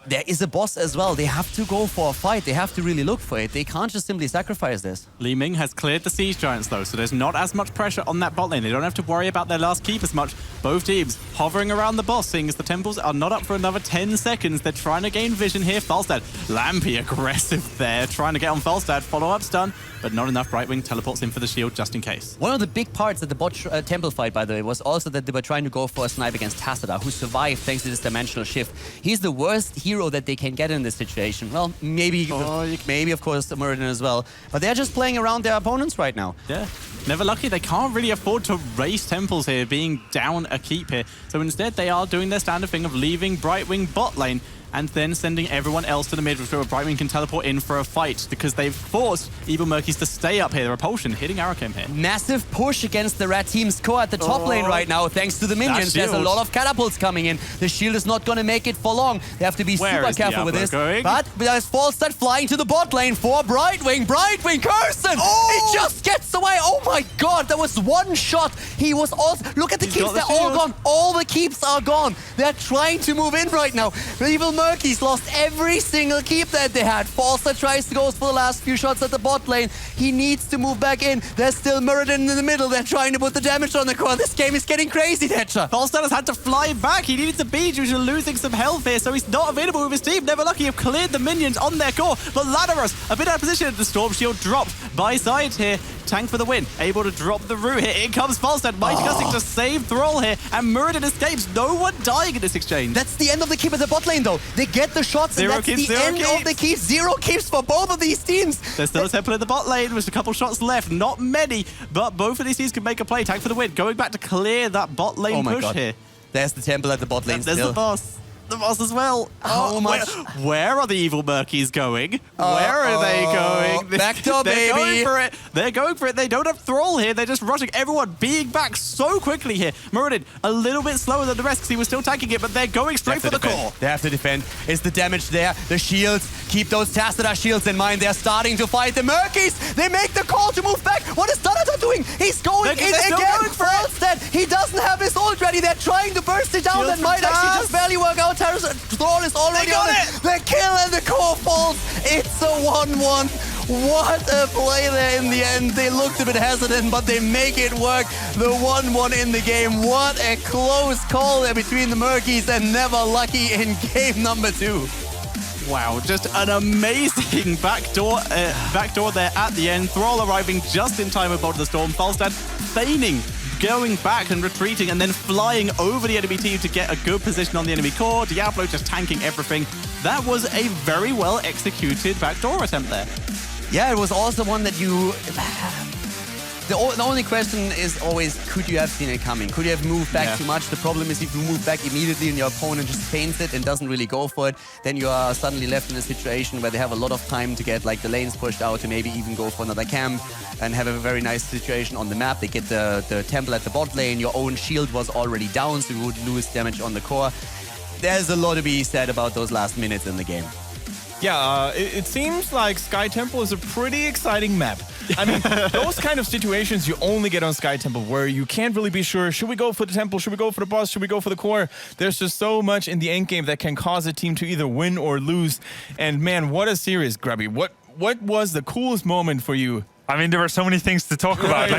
[SPEAKER 2] there is a boss as well. They have to go for a fight. They have to really look for it. They can't just simply sacrifice this.
[SPEAKER 4] Li Ming has cleared the Siege Giants, though, so there's not as much pressure on that bot lane. They don't have to worry about their last keep as much. Both teams hovering around the boss, seeing as the temples are not up for another 10 seconds. They're trying to gain vision here. Falstad, Lampy aggressive there, trying to get on Falstad. Follow-up stun, but not enough. Brightwing teleports in for the shield just in case.
[SPEAKER 2] One of the big parts of the bot temple fight, by the way, was also that they were trying to go for a snipe against Tassadar, who survived thanks to this dimensional shift. He's the worst hero that they can get in this situation. Well, maybe of course, Muradin as well. But they're just playing around their opponents right now.
[SPEAKER 4] Yeah. Never lucky. They can't really afford to race temples here, being down a keep here. So instead, they are doing their standard thing of leaving Brightwing bot lane and then sending everyone else to the mid, where Brightwing can teleport in for a fight, because they've forced Evil Murkies to stay up here. The repulsion hitting Arrowcam here.
[SPEAKER 2] Massive push against the red team's core at the top lane right now, thanks to the minions. There's a lot of catapults coming in. The shield is not going to make it for long. They have to be super careful with this. But there's Falstad flying to the bot lane for Brightwing. Brightwing, Kirsten! He just gets away. Oh my god, that was one shot. He was also... Look at the keeps, they're all gone. All the keeps are gone. They're trying to move in right now. Evil Murkies lost every single keep that they had. Falstad tries to go for the last few shots at the bot lane. He needs to move back in. There's still Muradin in the middle. They're trying to put the damage on the core. This game is getting crazy, Thatcher.
[SPEAKER 4] Falstad has had to fly back. He needed to be due to losing some health here, so he's not available with his team. Never lucky have cleared the minions on their core. But Ladderus, a bit out of position. The Storm Shield dropped by side here. Tank for the win. Able to drop the root here. In comes Falstad. Mighty Gusting to save Thrall here. And Muradin escapes. No one dying in this exchange.
[SPEAKER 2] That's the end of the keep at the bot lane, though. They get the shots, and that's the end of the keeps. 0 keeps for both of these teams.
[SPEAKER 4] There's still a temple in the bot lane with a couple shots left. Not many, but both of these teams can make a play. Tank for the win. Going back to clear that bot lane push here.
[SPEAKER 2] There's the temple at the bot lane.
[SPEAKER 4] There's the boss. The boss as well.
[SPEAKER 2] How much?
[SPEAKER 4] Where are the Evil Murkies going? Where are they going?
[SPEAKER 2] Backdoor, baby.
[SPEAKER 4] They're going for it. They're going for it. They don't have Thrall here. They're just rushing. Everyone being back so quickly here. Muradin a little bit slower than the rest because he was still tanking it, but they're going straight for the core.
[SPEAKER 2] They have to defend. Is the damage there? The shields. Keep those Tassadar shields in mind. They're starting to fight the Murkies. They make the call to move back. What is Donata doing? He's going in again. Falstad. He doesn't have his ult ready. They're trying to burst it down. That might actually just barely work out. Thrall is already on it. The kill and the core falls. It's a 1-1. What a play there in the end. They looked a bit hesitant, but they make it work. The 1-1 in the game. What a close call there between the Murkies and Never Lucky in game number 2.
[SPEAKER 4] Wow, just an amazing backdoor there at the end. Thrall arriving just in time with Bolt of the Storm. Falstad feigning, going back and retreating, and then flying over the enemy team to get a good position on the enemy core. Diablo just tanking everything. That was a very well executed backdoor attempt there.
[SPEAKER 2] Yeah, it was also one that you... The only question is always, could you have seen it coming? Could you have moved back too much? The problem is if you move back immediately and your opponent just feints it and doesn't really go for it, then you are suddenly left in a situation where they have a lot of time to get like the lanes pushed out, to maybe even go for another camp and have a very nice situation on the map. They get the temple at the bot lane, your own shield was already down, so you would lose damage on the core. There's a lot to be said about those last minutes in the game.
[SPEAKER 3] Yeah, it seems like Sky Temple is a pretty exciting map. I mean, those kind of situations you only get on Sky Temple, where you can't really be sure, should we go for the temple, should we go for the boss, should we go for the core? There's just so much in the endgame that can cause a team to either win or lose. And man, what a series, Grubby. What was the coolest moment for you?
[SPEAKER 1] I mean, there were so many things to talk about.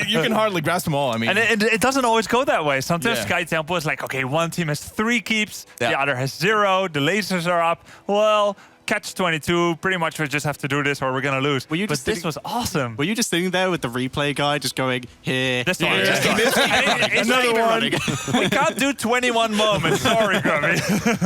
[SPEAKER 3] You can hardly grasp them all. I mean,
[SPEAKER 1] and it doesn't always go that way. Sometimes Sky Temple is like, okay, one team has 3 keeps, the other has 0, the lasers are up. Well, catch-22, pretty much we just have to do this or we're going to lose. But this was awesome.
[SPEAKER 4] Were you just sitting there with the replay guy just going, here,
[SPEAKER 1] this one,
[SPEAKER 3] another one.
[SPEAKER 1] We can't do 21 moments. Sorry, Grubby.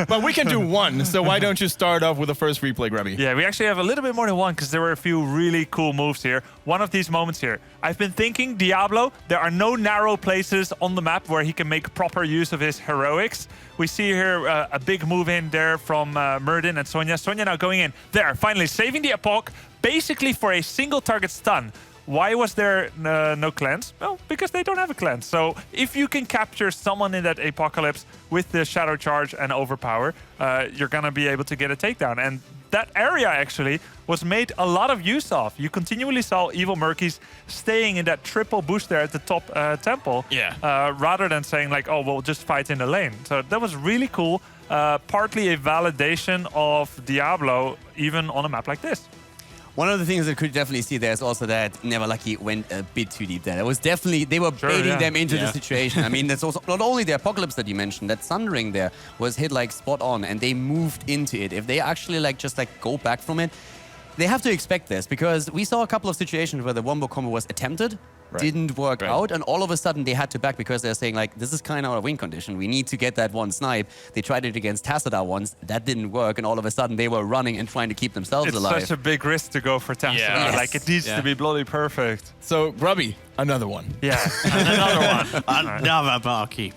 [SPEAKER 3] But we can do 1, so why don't you start off with the first replay, Grubby?
[SPEAKER 1] Yeah, we actually have a little bit more than 1 because there were a few really cool moves here. One of these moments here. I've been thinking, Diablo, there are no narrow places on the map where he can make proper use of his heroics. We see here a big move in there from Muradin and Sonya. Sonya now going in there, finally saving the Epoch, basically for a single target stun. Why was there no cleanse? Well, because they don't have a cleanse. So if you can capture someone in that Apocalypse with the Shadow Charge and Overpower, you're going to be able to get a takedown. And that area actually was made a lot of use of. You continually saw Evil Murkies staying in that triple boost there at the top temple, rather than saying like, oh, we'll just fight in the lane. So that was really cool. Partly a validation of Diablo, even on a map like this.
[SPEAKER 2] One of the things I could definitely see there is also that Never Lucky went a bit too deep there. It was definitely, they were baiting them into the situation. I mean, that's also not only the Apocalypse that you mentioned, that Sundering there was hit like spot on and they moved into it. If they actually like just like go back from it, they have to expect this because we saw a couple of situations where the wombo combo was attempted, didn't work out, and all of a sudden they had to back because they're saying like, this is kind of our win condition. We need to get that one snipe. They tried it against Tassadar once, that didn't work, and all of a sudden they were running and trying to keep themselves alive.
[SPEAKER 1] It's such a big risk to go for Tassadar.
[SPEAKER 3] Yes.
[SPEAKER 1] Like it needs to be bloody perfect.
[SPEAKER 3] So Grubby, another one.
[SPEAKER 1] Yeah, another one.
[SPEAKER 4] Another barkeep.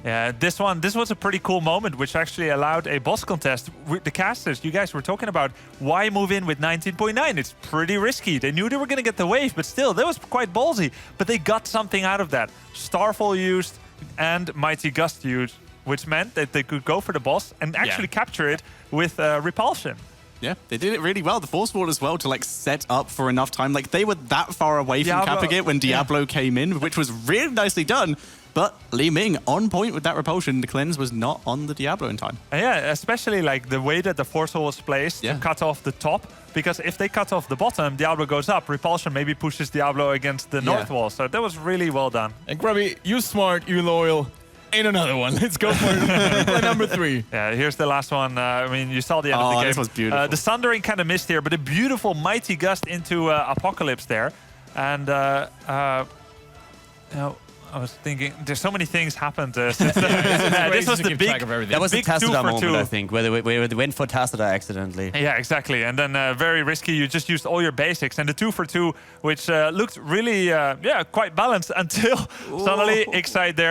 [SPEAKER 1] Yeah, this was a pretty cool moment, which actually allowed a boss contest with the casters. You guys were talking about why move in with 19.9. It's pretty risky. They knew they were going to get the wave, but still, that was quite ballsy. But they got something out of that. Starfall used and Mighty Gust used, which meant that they could go for the boss and actually capture it with repulsion.
[SPEAKER 4] Yeah, they did it really well. The Force Wall as well to like set up for enough time. Like they were that far away from capping it when Diablo came in, which was really nicely done. But Li Ming on point with that repulsion. The cleanse was not on the Diablo in time.
[SPEAKER 1] Yeah, especially like the way that the Force Wall was placed to cut off the top. Because if they cut off the bottom, Diablo goes up. Repulsion maybe pushes Diablo against the north wall. So that was really well done.
[SPEAKER 3] And Grubby, you smart, you loyal. Ain't another one. Let's go for play number 3.
[SPEAKER 1] Yeah, here's the last one. I mean, you saw the end of the game.
[SPEAKER 4] This was beautiful.
[SPEAKER 1] The Sundering kind of missed here, but a beautiful Mighty Gust into Apocalypse there. And you know, I was thinking, there's so many things happened since this was the big,
[SPEAKER 2] that was the Tassadar moment, I think, where they went for Tassadar accidentally.
[SPEAKER 1] Yeah, exactly. And then very risky. You just used all your basics. And the 2-for-2, which looked really, quite balanced until suddenly Excite there.